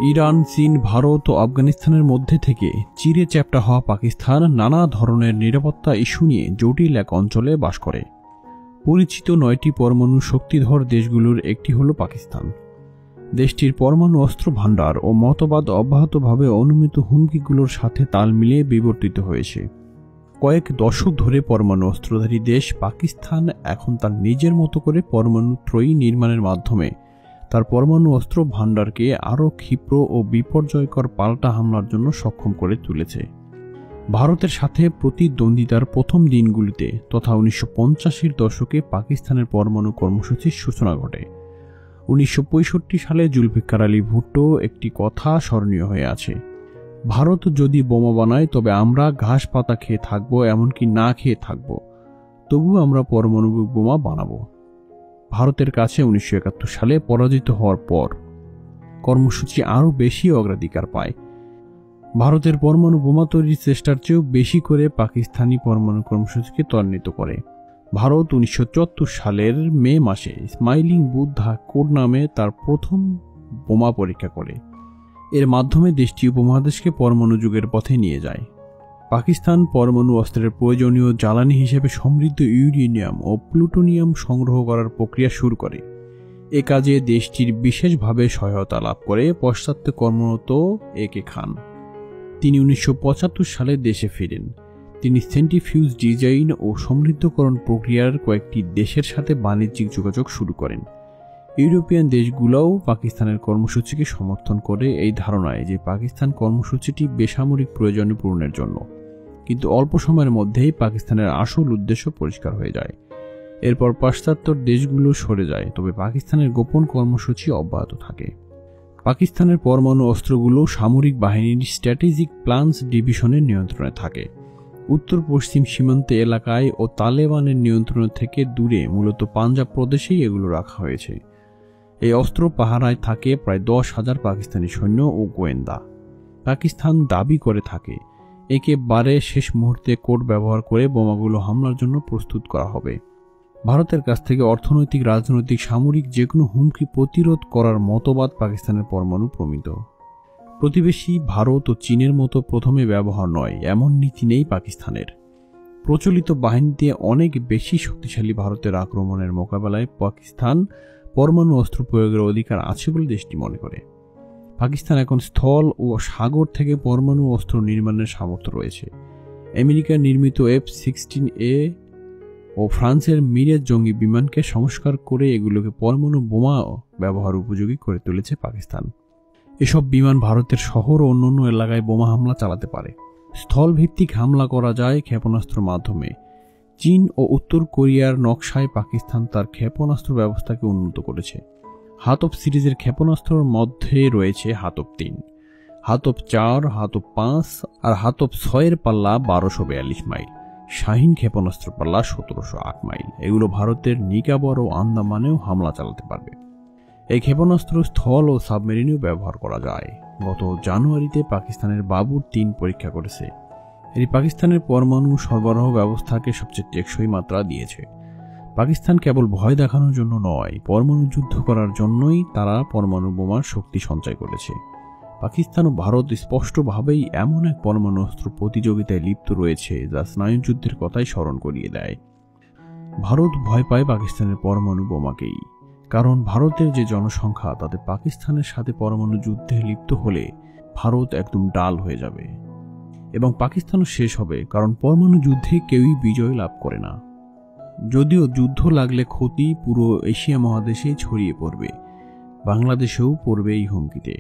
Iran, চীন, ভারত ও আফগানিস্তানের মধ্যে থেকে চিরে চ্যাপ্টা হওয়া পাকিস্তান নানা ধরনের নিরাপত্তা ইস্যু নিয়ে জটিল এক অঞ্চলে বাস করে। পরিচিত 9টি পরমাণু শক্তিধর দেশগুলোর একটি হল পাকিস্তান। দেশটির পরমাণু অস্ত্র ভাণ্ডার ও মতবাদ অব্যাহতভাবে অনুমিত হুমকিগুলোর সাথে তাল মিলিয়ে বিবর্তিত হয়েছে। কয়েক দশক ধরে পরমাণু অস্ত্রধারী দেশ পাকিস্তান এখন তার নিজের মতো করে পরমাণু ত্রয়ী নির্মাণের মাধ্যমে তার পরমাণু অস্ত্র ভাণ্ডারকে আরও ক্ষিপ্র ও বিপর্যয়কর পাল্টা হামলার জন্য সক্ষম করে তুলেছে। ভারতের সাথে প্রতিদ্বন্দ্বিতার প্রথম দিনগুলিতে তথা 1950-এর দশকে পাকিস্তানের পরমাণু কর্মসূচির সূচনা ঘটে। 1965 সালে জুলফিকার আলী ভুট্টো একটি কথা স্মরণীয় হয়ে আছে, ভারত যদি বোমা বানায় তবে আমরা ঘাস পাতা খেয়ে থাকবো, এমনকি না খেয়ে থাকবো, তবু আমরা পরমাণু বোমা বানাবো। ভারতের কাছে 1971 সালে পরাজিত হওয়ার পর কর্মসূচি আরও বেশি অগ্রাধিকার পায়। ভারতের পরমাণু বোমা তৈরির চেষ্টার চেয়েও বেশি করে পাকিস্তানি পরমাণু কর্মসূচিকে ত্বরান্বিত করে। ভারত 1974 সালের মে মাসে স্মাইলিং বুদ্ধা কোড নামে তার প্রথম বোমা পরীক্ষা করে। এর মাধ্যমে দেশটি উপমহাদেশকে পরমাণু যুগের পথে নিয়ে যায়। পাকিস্তান পরমাণু অস্ত্রের প্রয়োজনীয় জ্বালানি হিসেবে সমৃদ্ধ ইউরেনিয়াম ও প্লুটোনিয়াম সংগ্রহ করার প্রক্রিয়া শুরু করে। এ কাজে দেশটির বিশেষভাবে সহায়তা লাভ করে পাশ্চাত্যে কর্মরত একে খান। তিনি 1975 সালে দেশে ফিরেন। তিনি সেন্ট্রিফিউজ ডিজাইন ও সমৃদ্ধকরণ প্রক্রিয়ার কয়েকটি দেশের সাথে বাণিজ্যিক যোগাযোগ শুরু করেন। ইউরোপিয়ান দেশগুলোও পাকিস্তানের কর্মসূচিকে সমর্থন করে এই ধারণায় যে পাকিস্তান কর্মসূচিটি বেসামরিক প্রয়োজন পূরণের জন্য, কিন্তু অল্প সময়ের মধ্যেই পাকিস্তানের আসল উদ্দেশ্য পরিষ্কার হয়ে যায়। এরপর পাশ্চাত্য দেশগুলো সরে যায়, তবে পাকিস্তানের গোপন কর্মসূচি অব্যাহত থাকে। পাকিস্তানের পরমাণু অস্ত্রগুলো সামরিক বাহিনীর স্ট্র্যাটেজিক প্ল্যান্স ডিভিশনের নিয়ন্ত্রণে থাকে। উত্তর পশ্চিম সীমান্ত এলাকায় ও তালেবানের নিয়ন্ত্রণ থেকে দূরে মূলত পাঞ্জাব প্রদেশেই এগুলো রাখা হয়েছে। এই অস্ত্র পাহারায় থাকে প্রায় 10,000 পাকিস্তানি সৈন্য ও গোয়েন্দা। পাকিস্তান দাবি করে থাকে একেবারে শেষ মুহূর্তে কোড ব্যবহার করে বোমাগুলো হামলার জন্য প্রস্তুত করা হবে। ভারতের কাছ থেকে অর্থনৈতিক, রাজনৈতিক, সামরিক যে কোনো হুমকি প্রতিরোধ করার মতবাদ পাকিস্তানের পরমাণু প্রমিত। প্রতিবেশী ভারত ও চীনের মতো প্রথমে ব্যবহার নয় এমন নীতি নেই পাকিস্তানের। প্রচলিত বাহিনীতে অনেক বেশি শক্তিশালী ভারতের আক্রমণের মোকাবেলায় পাকিস্তান পরমাণু অস্ত্র প্রয়োগের অধিকার আছে বলে দেশটি মনে করে। পাকিস্তান এখন স্থল ও সাগর থেকে পরমাণু অস্ত্র নির্মাণের সামর্থ্য রয়েছে। আমেরিকার নির্মিত F-16A ও ফ্রান্সের মিরেজ জঙ্গি বিমানকে সংস্কার করে এগুলোকে পরমাণু বোমা ব্যবহার উপযোগী করে তুলেছে পাকিস্তান। এসব বিমান ভারতের শহর ও অন্যান্য এলাকায় বোমা হামলা চালাতে পারে। স্থলভিত্তিক হামলা করা যায় ক্ষেপণাস্ত্রের মাধ্যমে। চীন ও উত্তর কোরিয়ার নকশায় পাকিস্তান তার ক্ষেপণাস্ত্র ব্যবস্থাকে উন্নত করেছে। হাতব সিরিজের ক্ষেপণাস্ত্রের মধ্যে রয়েছে হাতব 3, হাতব 4, হাতব 5 আর হাতব 6 পাল্লা 1242 মাইল, শাহিন ক্ষেপণাস্ত্র পাল্লা 1708 মাইল। এগুলো ভারতের নিকোবর ও আন্দামানেও হামলা চালাতে পারবে। এই ক্ষেপণাস্ত্র স্থল ও সাবমেরিনেও ব্যবহার করা যায়। গত জানুয়ারিতে পাকিস্তানের বাবুর 3 পরীক্ষা করেছে। এটি পাকিস্তানের পরমাণু সরবরাহ ব্যবস্থাকে সবচেয়ে টেকসই মাত্রা দিয়েছে। পাকিস্তান কেবল ভয় দেখানোর জন্য নয়, পরমাণু যুদ্ধ করার জন্যই তারা পরমাণু বোমার শক্তি সঞ্চয় করেছে। পাকিস্তান ও ভারত স্পষ্টভাবেই এমন এক পরমাণু অস্ত্র প্রতিযোগিতায় লিপ্ত রয়েছে যা স্নায়ুযুদ্ধের কথাই স্মরণ করিয়ে দেয়। ভারত ভয় পায় পাকিস্তানের পরমাণু বোমাকেই, কারণ ভারতের যে জনসংখ্যা তাতে পাকিস্তানের সাথে পরমাণু যুদ্ধে লিপ্ত হলে ভারত একদম ডাল হয়ে যাবে এবং পাকিস্তানও শেষ হবে, কারণ পরমাণু যুদ্ধে কেউই বিজয় লাভ করে না। যদিও যুদ্ধ লাগলে ক্ষতি পুরো এশিয়া মহাদেশে ছড়িয়ে পড়বে, বাংলাদেশেও পড়বে এই হুমকিতে।